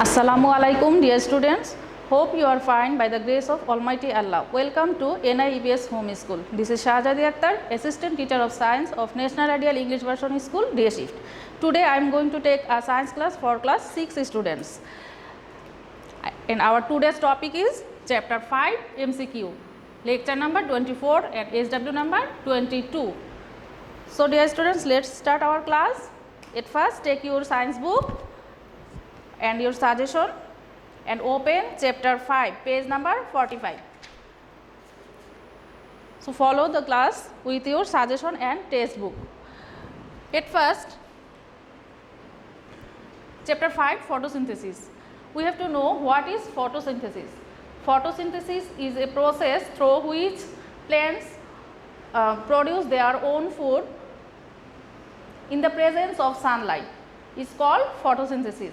Assalamu alaikum, dear students. Hope you are fine by the grace of Almighty Allah. Welcome to NIEBS Home School. This is Shahjadi Akhtar, Assistant Teacher of Science of National Ideal English Version School, Day Shift. Today I am going to take a science class for class 6 students. And our today's topic is Chapter 5 MCQ, Lecture number 24 and SW number 22. So dear students, let's start our class. At first, take your science book and your suggestion and open chapter 5, page number 45. So follow the class with your suggestion and textbook. At first, chapter 5, photosynthesis. We have to know what is photosynthesis. Photosynthesis is a process through which plants produce their own food in the presence of sunlight. It's called photosynthesis.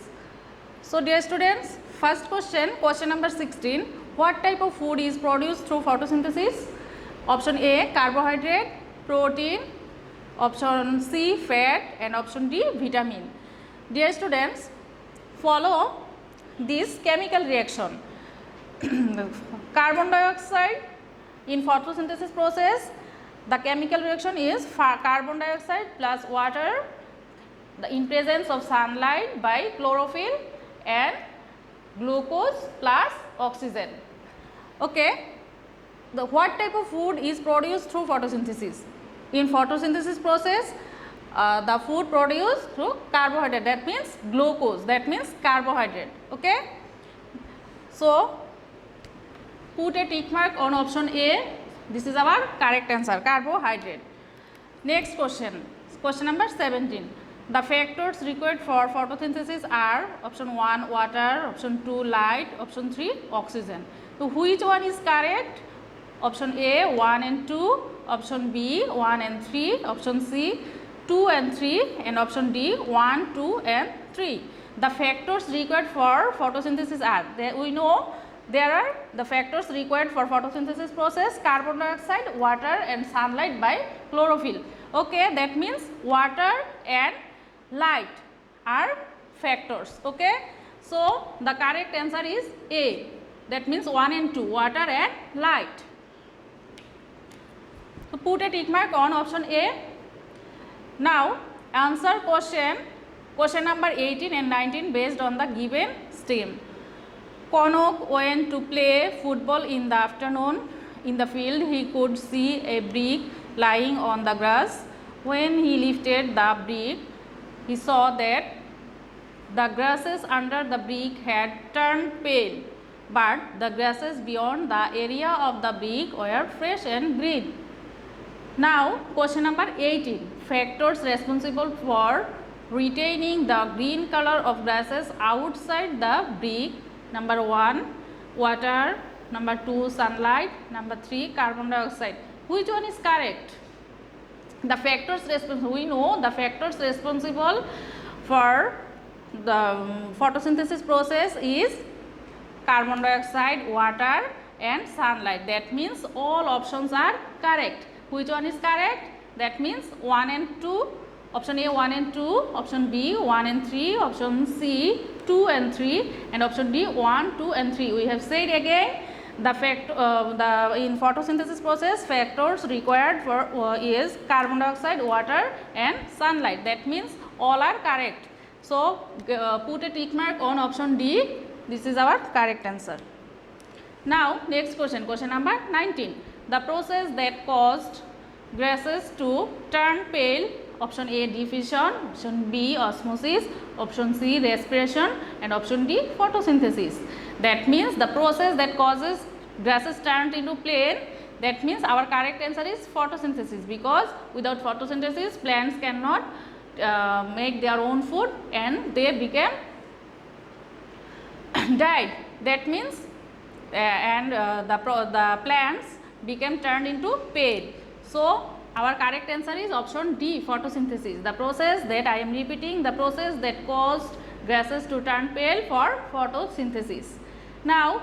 So dear students, first question number 16. What type of food is produced through photosynthesis? Option A, carbohydrate, protein, option C, fat, and option D, vitamin. Dear students, follow this chemical reaction. Carbon dioxide in photosynthesis process, the chemical reaction is carbon dioxide plus water in presence of sunlight by chlorophyll and glucose plus oxygen. Okay. What type of food is produced through photosynthesis? In photosynthesis process, the food produced through carbohydrate, that means glucose, that means carbohydrate. Okay. So put a tick mark on option A. This is our correct answer, carbohydrate. Next question number 17. The factors required for photosynthesis are option 1 water, option 2 light, option 3 oxygen. So which one is correct? Option A 1 and 2, option B 1 and 3, option C 2 and 3, and option D 1, 2 and 3. The factors required for photosynthesis are, we know there are the factors required for photosynthesis process: carbon dioxide, water and sunlight by chlorophyll. Okay, that means water and light are factors. Okay, so the correct answer is A, that means 1 and 2, water and light. So put a tick mark on option A. Now answer question number 18 and 19 based on the given stem. Konok went to play football in the afternoon. In the field, he could see a brick lying on the grass. When he lifted the brick, he saw that the grasses under the brick had turned pale, but the grasses beyond the area of the brick were fresh and green. Now, question number 18. Factors responsible for retaining the green color of grasses outside the brick. Number 1 water, number 2 sunlight, number 3 carbon dioxide. Which one is correct? The factors responsible, we know the factors responsible for the photosynthesis process is carbon dioxide, water and sunlight. That means all options are correct. Which one is correct? That means 1 and 2, option A 1 and 2, option B 1 and 3, option C 2 and 3, and option D 1, 2 and 3. We have said again, the in photosynthesis process factors required for is carbon dioxide, water and sunlight. That means all are correct. So put a tick mark on option D. This is our correct answer. Now next question number 19. The process that caused grasses to turn pale. Option A diffusion, option B osmosis, option C respiration, and option D photosynthesis. That means the process that causes grasses turned into plain, that means our correct answer is photosynthesis, because without photosynthesis plants cannot make their own food and they became died. That means the plants became turned into pale. So our correct answer is option D, photosynthesis. The process that I am repeating, the process that caused grasses to turn pale for photosynthesis. Now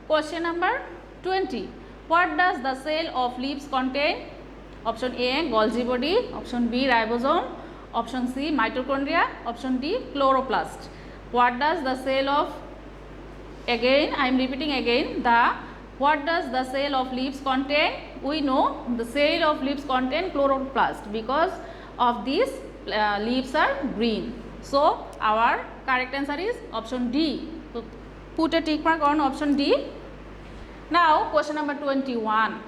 question number 20. What does the cell of leaves contain? Option A Golgi body, option B ribosome, option C mitochondria, option D chloroplast. What does the cell of, again I am repeating again, what does the cell of leaves contain? We know the cell of leaves contain chloroplast, because of these leaves are green. So our correct answer is option D. So put a tick mark on option D. Now question number 21.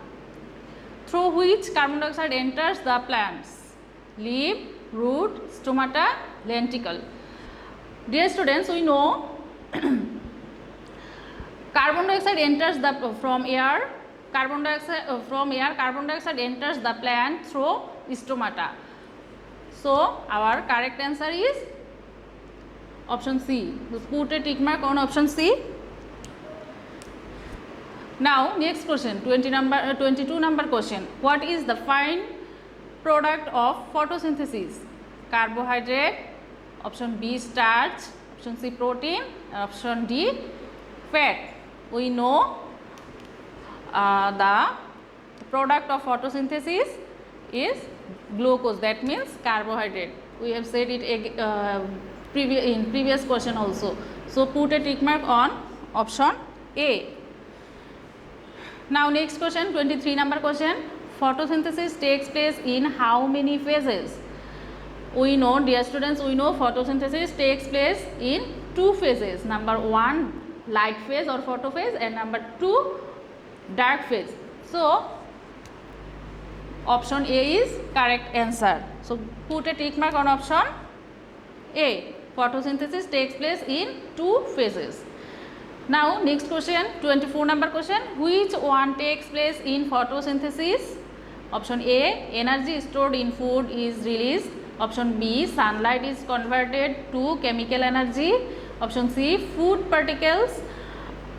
Through which carbon dioxide enters the plants? Leaf, root, stomata, lenticle. Dear students, we know carbon dioxide enters from air. Carbon dioxide enters the plant through stomata. So our correct answer is option C. Put a tick mark on option C. Now next question, 22 number question. What is the fine product of photosynthesis? Carbohydrate, option B starch, option C protein, option D fat. We know the product of photosynthesis is glucose, that means carbohydrate. We have said it in previous question also. So put a tick mark on option A. Now next question, 23 number question. Photosynthesis takes place in how many phases? We know, dear students, we know photosynthesis takes place in 2 phases. Number 1 light phase or photophase, and number 2 dark phase. So option A is correct answer. So put a tick mark on option A. Photosynthesis takes place in 2 phases. Now next question, 24 number question. Which one takes place in photosynthesis? Option A, energy stored in food is released. Option B, sunlight is converted to chemical energy. Option C, food particles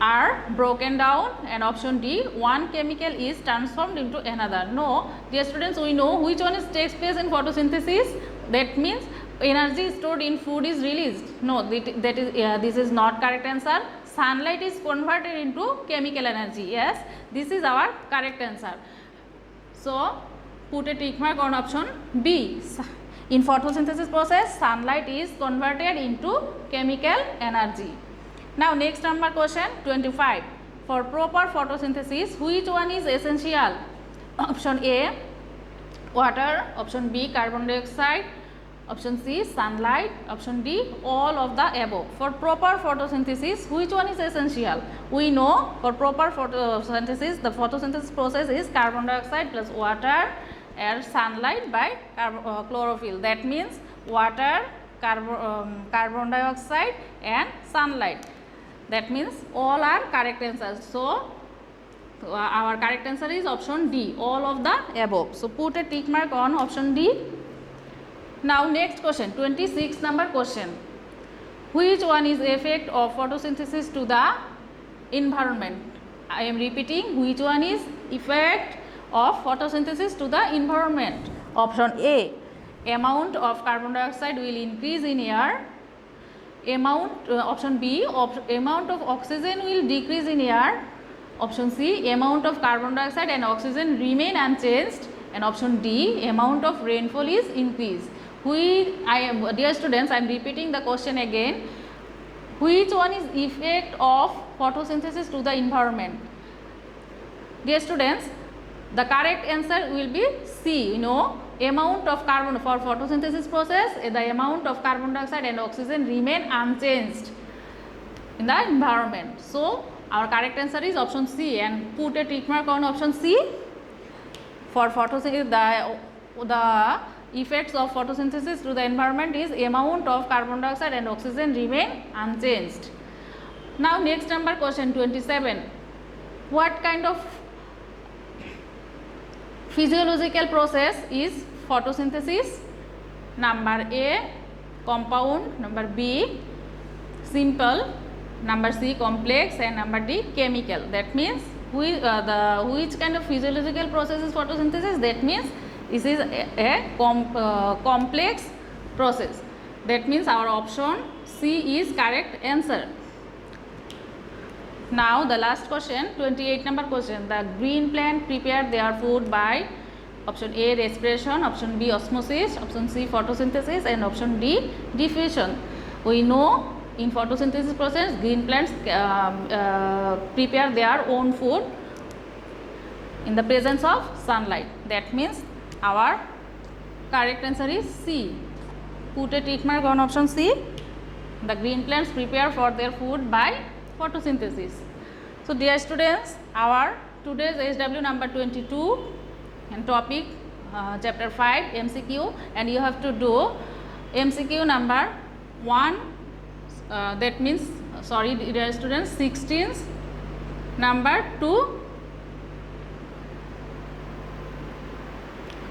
are broken down. And option D, one chemical is transformed into another. No, dear students, we know which one takes place in photosynthesis. That means energy stored in food is released. No, this is not correct answer. Sunlight is converted into chemical energy. Yes, this is our correct answer. So put a tick mark on option B. In photosynthesis process, sunlight is converted into chemical energy. Now next number question, 25. For proper photosynthesis, which one is essential? Option A, water. Option B, carbon dioxide. Option C, sunlight. Option D, all of the above. For proper photosynthesis, which one is essential? We know for proper photosynthesis, the photosynthesis process is carbon dioxide plus water and sunlight by chlorophyll. That means water, carbon dioxide and sunlight. That means all are correct answers. So our correct answer is option D, all of the above. So put a tick mark on option D. Now next question, 26 number question. Which one is effect of photosynthesis to the environment? I am repeating, which one is effect of photosynthesis to the environment? Option A, amount of carbon dioxide will increase in air. Option B, amount of oxygen will decrease in air. Option C, amount of carbon dioxide and oxygen remain unchanged. And option D, amount of rainfall is increased. Dear students, I am repeating the question again. Which one is effect of photosynthesis to the environment? Dear students, the correct answer will be C. You know, amount of carbon for photosynthesis process, the amount of carbon dioxide and oxygen remain unchanged in the environment. So our correct answer is option C, and put a tick mark on option C. For photosynthesis, the effects of photosynthesis to the environment is amount of carbon dioxide and oxygen remain unchanged. Now next number question, 27. What kind of physiological process is photosynthesis? Number A, compound. Number B, simple. Number C, complex. And number D, chemical. That means which kind of physiological process is photosynthesis? That means this is a complex process. That means our option C is correct answer. Now the last question, 28 number question. The green plant prepare their food by option A, respiration. Option B, osmosis. Option C, photosynthesis. And option D, diffusion. We know In photosynthesis process, green plants prepare their own food in the presence of sunlight. That means our correct answer is C. Put a tick mark on option C. The green plants prepare for their food by photosynthesis. So dear students, our today's SW number 22 and topic chapter 5 MCQ, and you have to do MCQ number 1, that means sorry dear students, 16th number to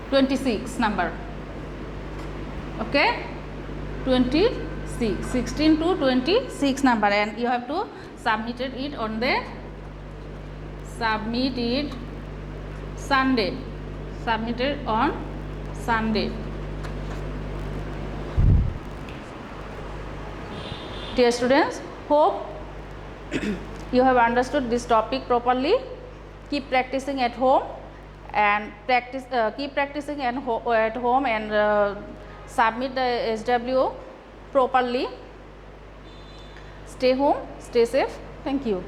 26 number. Okay, 26, 16 to 26 number, and you have to submit it on the submitted on Sunday. Dear students, hope you have understood this topic properly. Keep practicing at home and keep practicing at home and submit the SW properly. Stay home, stay safe. Thank you.